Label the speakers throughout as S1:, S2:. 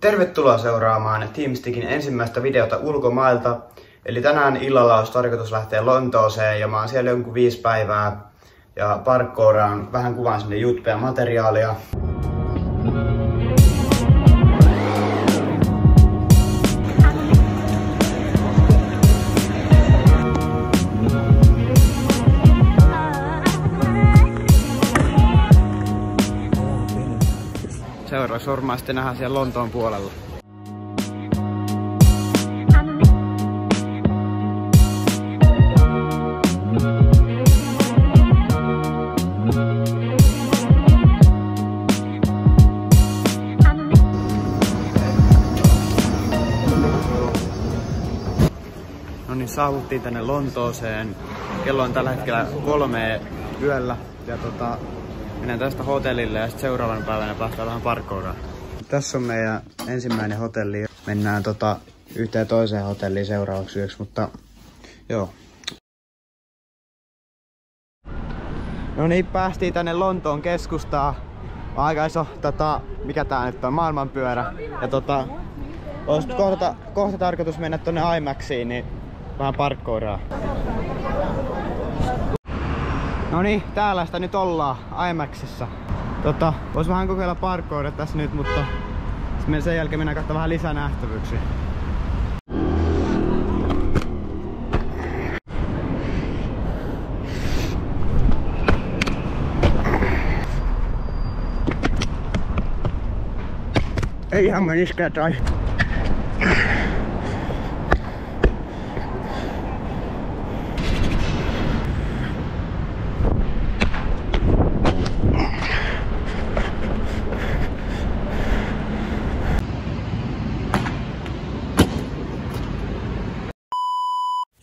S1: Tervetuloa seuraamaan Teamstickin ensimmäistä videota ulkomailta. Eli tänään illalla olisi tarkoitus lähteä Lontooseen ja mä oon siellä jonkun 5 päivää. Ja parkkouraan vähän kuvaan sinne juttuja materiaalia. Seuraavaksi varmaan sitten nähdään siellä Lontoon puolella. No niin, saavuttiin tänne Lontooseen. Kello on tällä hetkellä 3 yöllä ja mennään tästä hotellille ja sitten seuraavana päivänä päästään vähän parkkouraan. Tässä on meidän ensimmäinen hotelli. Mennään yhteen toiseen hotelliin seuraavaksi yöksi, mutta joo. No niin, päästiin tänne Lontoon keskustaan. Aika iso, mikä tää nyt on, maailmanpyörä. Ja olisi kohta tarkoitus mennä tonne IMAXiin, niin vähän parkkouraan. No niin, täällä sitä nyt ollaan IMAXissa. Vois vähän kokeilla parkouria tässä nyt, mutta sen jälkeen mennään katsomaan vähän lisää nähtävyyksiä. Ei ihan meniskään tai.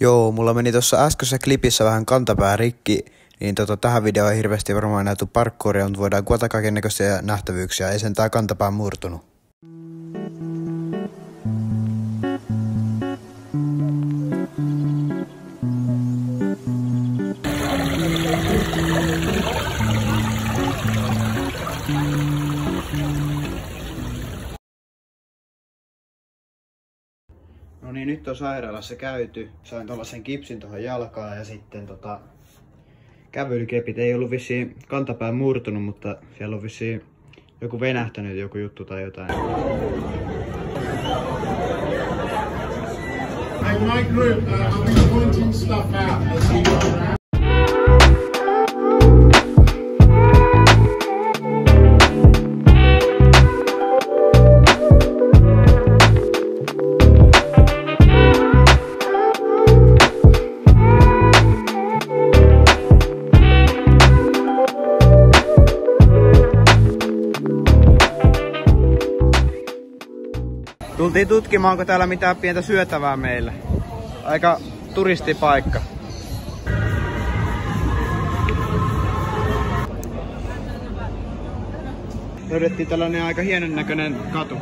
S1: Joo, mulla meni tuossa äskeisessä klipissä vähän kantapää rikki, niin tähän videoon ei hirveästi varmaan näyty parkkouria, mutta voidaan kuvata kaikennäköisiä nähtävyyksiä, ei sen tää kantapää murtunut. No niin, nyt on sairaalassa käyty. Sain tuollaisen kipsin tuohon jalkaan ja sitten kävelykepit. Ei ollut vissiin kantapää murtunut, mutta siellä on vissiin joku venähtänyt joku juttu tai jotain.
S2: In my group, I'll be pointing stuff out.
S1: Tultiin tutkimaan, onko täällä mitään pientä syötävää meillä. Aika turistipaikka. Löydettiin tällainen aika hienon näköinen katu.